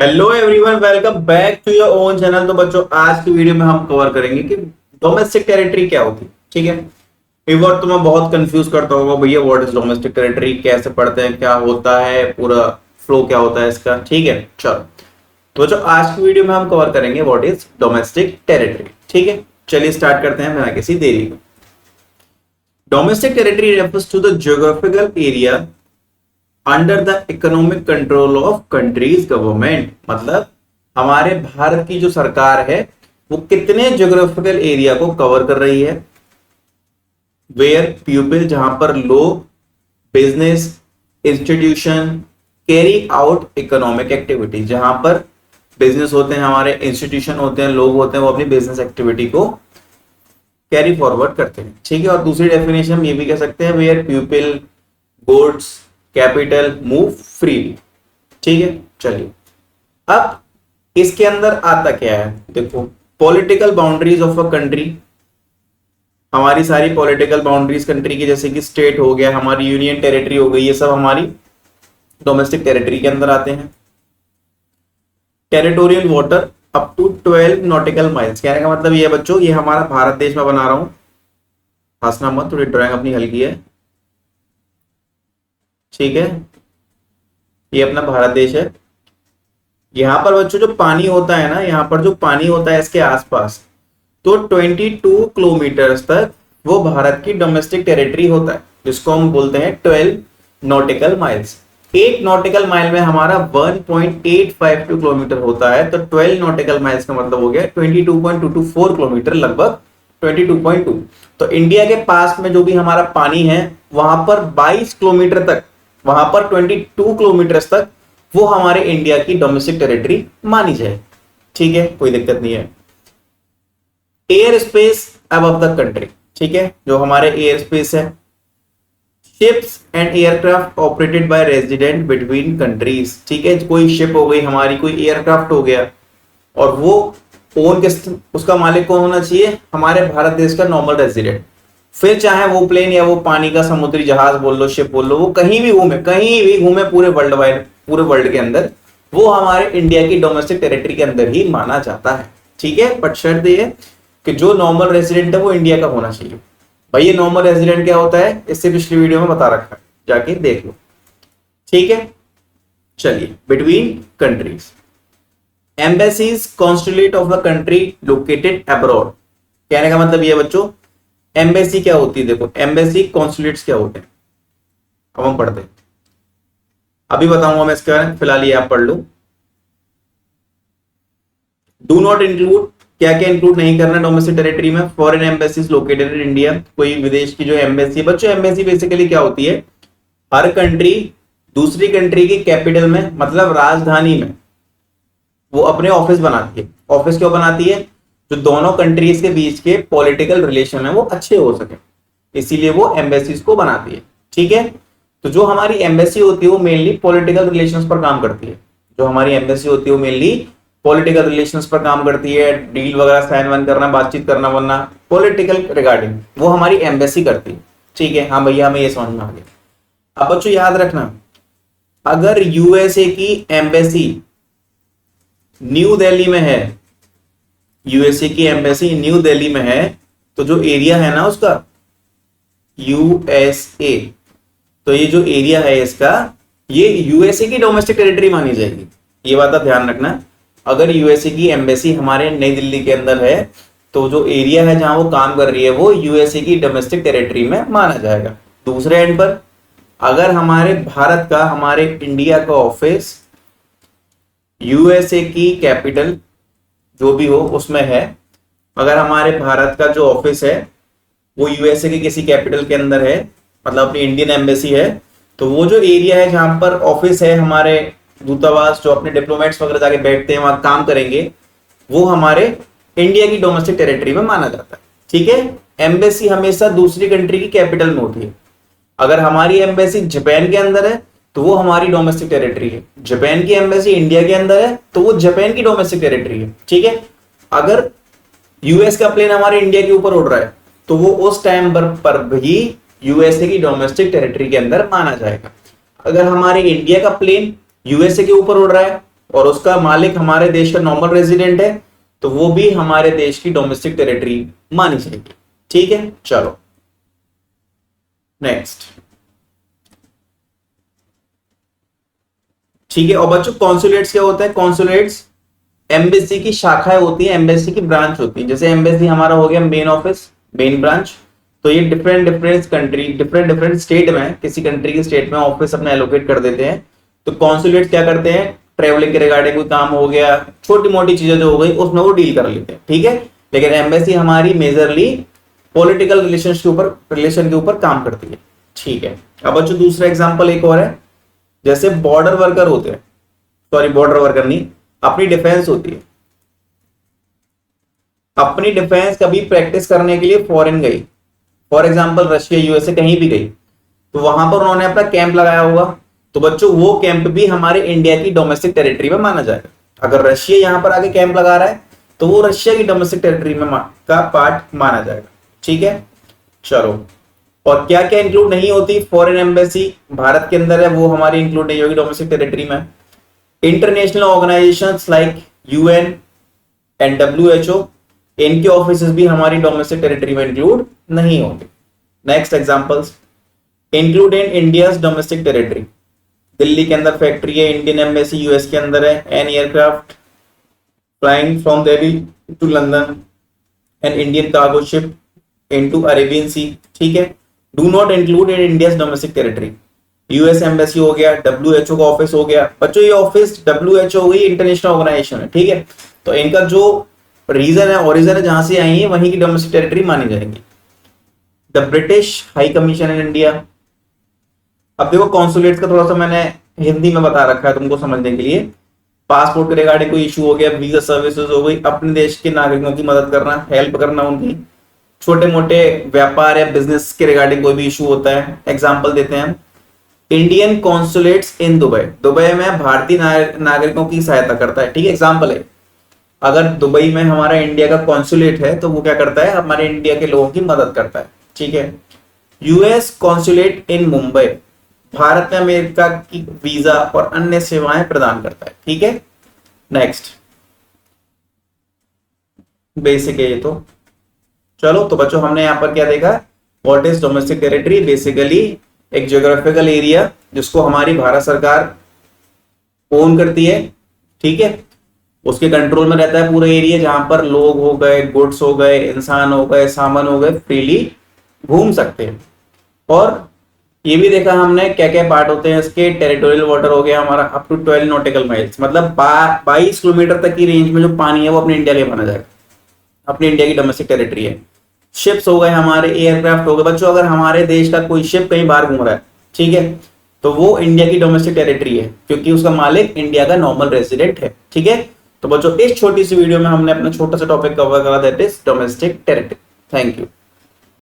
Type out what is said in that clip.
Hello everyone, welcome back to your own channel. तो बच्चों, आज की वीडियो में हम कवर करेंगे कि डोमेस्टिक टेरिटरी क्या होती है। ठीक है, एक बार तुम्हें बहुत कंफ्यूज करता होगा, भैया व्हाट इज डोमेस्टिक टेरिटरी, कैसे पढ़ते हैं, क्या होता है, पूरा फ्लो क्या होता है इसका। ठीक है, चलो। तो बच्चों, आज की वीडियो में हम कवर करेंगे व्हाट इज डोमेस्टिक टेरिटरी। ठीक है, चलिए स्टार्ट करते हैं बिना किसी देरी के। Domestic territory refers to the geographical area under the economic control of country's government. मतलब हमारे भारत की जो सरकार है वो कितने ज्योग्राफिकल एरिया को कवर कर रही है। वेयर पीपल, जहां पर लोग, business, institution carry out economic activity, जहां पर बिजनेस होते हैं, हमारे इंस्टीट्यूशन होते हैं, लोग होते हैं, वो अपनी बिजनेस एक्टिविटी को कैरी फॉरवर्ड करते हैं। ठीक है, और दूसरी डेफिनेशन हम ये भी कह सकते हैं, where people, goods, capital move freely. ठीक है, चलिए अब इसके अंदर आता क्या है। देखो, political boundaries of a country, हमारी सारी पॉलिटिकल बाउंड्रीज कंट्री की, जैसे कि स्टेट हो गया, हमारी यूनियन टेरिटरी हो गई, ये सब हमारी डोमेस्टिक टेरिटरी के अंदर आते हैं। Territorial water up to 12 nautical miles, कहने का मतलब ये है बच्चों, ये हमारा भारत देश में बना रहा हूं, हंसना मत, थोड़ी ड्राइंग अपनी हल्की है। ठीक है, ये अपना भारत देश है। यहां पर बच्चों जो पानी होता है ना, यहां पर जो पानी होता है इसके आसपास, तो 22 किलोमीटर तक वो भारत की डोमेस्टिक टेरिटरी होता है, जिसको हम बोलते हैं 12 नॉटिकल माइल्स। एक नॉटिकल माइल में हमारा 1.852 किलोमीटर होता है, तो 12 नॉटिकल माइल्स का मतलब हो गया 22.224 किलोमीटर, लगभग 22.2। तो इंडिया के पास में जो भी हमारा पानी है, वहां पर 22 किलोमीटर तक, वहां पर 22 किलोमीटर तक वो हमारे इंडिया की डोमेस्टिक टेरिटरी मानी जाए। ठीक है, कोई दिक्कत नहीं है। Air space above the country, ठीक है, जो हमारे एयर स्पेस है, ships and aircraft operated by resident between countries. ठीक है, कोई शिप हो गई हमारी, कोई एयरक्राफ्ट हो गया, और वो ओन किस, उसका मालिक कौन होना चाहिए, हमारे भारत देश का नॉर्मल रेजिडेंट। फिर चाहे वो प्लेन या वो पानी का समुद्री जहाज बोल लो, शिप बोल लो, वो कहीं भी घूमे पूरे वर्ल्ड वाइड, पूरे वर्ल्ड के अंदर, वो हमारे इंडिया की डोमेस्टिक टेरिटरी के अंदर ही माना जाता है। ठीक है, बट शर्त ये है कि जो नॉर्मल रेजिडेंट है वो इंडिया का होना चाहिए। भाई ये नॉर्मल रेजिडेंट क्या होता है, इससे पिछली वीडियो में बता रखा है, जाके देख लो। ठीक है, चलिए, between countries, embassies consulate of the country located abroad. कहने का मतलब ये बच्चों, एम्बेसी क्या होती है। देखो, एम्बेसी कॉन्सुलेट्स क्या होते हैं, अब हम पढ़ते हैं, अभी बताऊंगा मैं इसके बारे में, फिलहाल ये आप पढ़ लो। डू नॉट इंक्लूड, क्या क्या इंक्लूड नहीं करना डोमेस्टिक टेरिटरी में, foreign embassies located in India, कोई विदेश की जो एम्बेसी है। बच्चों एम्बेसी बेसिकली क्या होती है, हर कंट्री दूसरी कंट्री की कैपिटल में, मतलब राजधानी में, वो अपने ऑफिस बनाती है। ऑफिस क्यों बनाती है, जो दोनों कंट्रीज के बीच के पॉलिटिकल रिलेशन है वो अच्छे हो सके, इसीलिए वो एम्बेसीज को बनाती है। ठीक है, तो जो हमारी एम्बेसी होती है वो मेनली पॉलिटिकल रिलेशंस पर काम करती है। जो हमारी एम्बेसी होती है वो मेनली पॉलिटिकल रिलेशंस पर काम करती है, डील वगैरह साइन वाइन करना, बातचीत करना, वरना पॉलिटिकल रिगार्डिंग वो हमारी एम्बेसी करती है। ठीक है, हाँ भैया हमें ये समझ में आ गया। अब बच्चों याद रखना, अगर यूएसए की एम्बेसी न्यू दिल्ली में है, यूएसए की एम्बेसी न्यू दिल्ली में है, तो जो एरिया है ना उसका यूएसए, तो ये जो एरिया है इसका, ये यूएसए की डोमेस्टिक टेरिटरी मानी जाएगी। ये बात आप ध्यान रखना, अगर यूएसए की एम्बेसी हमारे नई दिल्ली के अंदर है, तो जो एरिया है जहां वो काम कर रही है वो यूएसए की डोमेस्टिक टेरिटरी में माना जाएगा। दूसरे एंड पर, अगर हमारे भारत का, हमारे इंडिया का ऑफिस यूएसए की कैपिटल जो भी हो उसमें है, अगर हमारे भारत का जो ऑफिस है वो यूएसए के किसी कैपिटल के अंदर है, मतलब अपनी इंडियन एम्बेसी है, तो वो जो एरिया है जहां पर ऑफिस है, हमारे दूतावास जो अपने डिप्लोमेट्स वगैरह जाके बैठते हैं, वहां काम करेंगे, वो हमारे इंडिया की डोमेस्टिक टेरिटरी में माना जाता है। ठीक है, एम्बेसी हमेशा दूसरी कंट्री की कैपिटल में होती है। अगर हमारी एम्बेसी जापान के अंदर है तो वो हमारी डोमेस्टिक टेरिटरी है, जापान की एम्बेसी इंडिया के अंदर है तो वो जापान की डोमेस्टिक टेरिटरी है। ठीक है, अगर यूएस का प्लेन हमारे इंडिया के ऊपर उड़ रहा है तो वो उस टाइम पर भी यूएसए की डोमेस्टिक टेरिटरी के अंदर माना जाएगा। अगर हमारे इंडिया का प्लेन यूएसए के ऊपर उड़ रहा है और उसका मालिक हमारे देश का नॉर्मल रेजिडेंट है, तो वो भी हमारे देश की डोमेस्टिक टेरिटरी मानी जाएगी। ठीक है, चलो नेक्स्ट। ठीक है, और बच्चों कॉन्सुलेट्स क्या होता है? कॉन्सुलेट्स एम्बेसी की शाखाएं होती है, एम्बेसी की ब्रांच होती है। जैसे एम्बेसी हमारा हो गया मेन ऑफिस, मेन ब्रांच, तो ये different different country, different different state में, किसी कंट्री के स्टेट में ऑफिस अपने एलोकेट कर देते हैं। तो कॉन्सुलेट क्या करते हैं? ट्रेवलिंग के रिगार्डिंग कोई काम हो गया, छोटी मोटी चीजें जो हो गई उसमें वो डील कर लेते हैं। ठीक है, लेकिन एम्बेसी हमारी मेजरली पॉलिटिकल रिलेशन के ऊपर काम करती है। ठीक है, अब बच्चों दूसरा एग्जाम्पल एक और है। जैसे बॉर्डर वर्कर होते हैं, सॉरी बॉर्डर वर्कर नहीं, अपनी डिफेंस होती है, अपनी डिफेंस कभी प्रैक्टिस करने के लिए फॉरेन गई, फॉर एग्जांपल रशिया, यूएसए, कहीं भी गई, तो वहां पर उन्होंने अपना कैंप लगाया होगा। तो बच्चों वो कैंप भी हमारे इंडिया की डोमेस्टिक टेरिटरी में माना जाएगा। अगर रशिया यहां पर आके कैंप लगा रहा है तो वो रशिया की डोमेस्टिक टेरिटरी में का पार्ट माना जाएगा। ठीक है, चलो, और क्या क्या इंक्लूड नहीं होती? फॉरेन एम्बेसी भारत के अंदर है, वो हमारी इंक्लूड नहीं होगी डोमेस्टिक टेरिटरी में। International organisations like UN and WHO, इनके ऑफिस भी हमारी डोमेस्टिक टेरिटरी में इंक्लूड नहीं होंगे। Next examples, include in India's domestic territory, Delhi के अंदर फैक्ट्री है, इंडियन एम्बेसी यूएस के अंदर है, an aircraft flying from Delhi to London, an Indian cargo ship into Arabian Sea. ठीक है, do not include in India's domestic territory, US embassy हो गया, डब्ल्यूएचओ का ऑफिस हो गया। बच्चों ये ऑफिस डब्ल्यूएचओ हुई इंटरनेशनल ऑर्गेनाइजेशन है। ठीक है, तो इनका जो रीजन है, ओरिजिन है, जहां से आई है वहीं की डोमेस्टिक टेरिटरी मानी जाएंगी। The British high commission in India. अब देखो कॉन्सुलेट्स का थोड़ा सा मैंने हिंदी में बता रखा है तुमको समझने के लिए। पासपोर्ट के रिगार्डिंग कोई इशू हो गया, वीजा सर्विसेज हो गई, अपने देश के नागरिकों की मदद करना, हेल्प करना उनकी, छोटे मोटे व्यापार या बिजनेस के रिगार्डिंग कोई भी इशू होता है। एग्जाम्पल देते हैं, Indian consulates in Dubai, Dubai में भारतीय नागरिकों की सहायता करता है। ठीक है, एग्जाम्पल है, अगर दुबई में हमारा इंडिया का कॉन्सुलेट है तो वो क्या करता है? हमारे इंडिया के लोगों की मदद करता है। ठीक है, यूएस कॉन्सुलेट इन मुंबई भारत में अमेरिका की वीजा और अन्य सेवाएं प्रदान करता है। ठीक है, नेक्स्ट, बेसिक है ये तो। चलो, तो बच्चों हमने यहां पर क्या देखा? What is domestic territory? Basically एक ज्योग्राफिकल एरिया जिसको हमारी भारत सरकार ओन करती है। ठीक है, उसके कंट्रोल में रहता है पूरा एरिया, जहां पर लोग हो गए, गुड्स हो गए, इंसान हो गए, सामान हो गए, फ्रीली घूम सकते हैं। और ये भी देखा हमने क्या क्या पार्ट होते हैं इसके। टेरिटोरियल वाटर हो गया हमारा अप टू 12 नॉटिकल माइल्स, मतलब 22 किलोमीटर तक की रेंज में जो पानी है वो अपने इंडिया के माना जाएगा, अपने इंडिया की डोमेस्टिक टेरिटरी है। शिप्स हो गए हमारे, एयरक्राफ्ट हो गए। बच्चों अगर हमारे देश का कोई शिप कहीं बाहर घूम रहा है, ठीक है, तो वो इंडिया की डोमेस्टिक टेरिटरी है, क्योंकि उसका मालिक इंडिया का नॉर्मल रेजिडेंट है। ठीक है, तो बच्चों इस छोटी सी वीडियो में हमने अपना छोटा सा टॉपिक कवर करा, that is domestic territory. Thank you.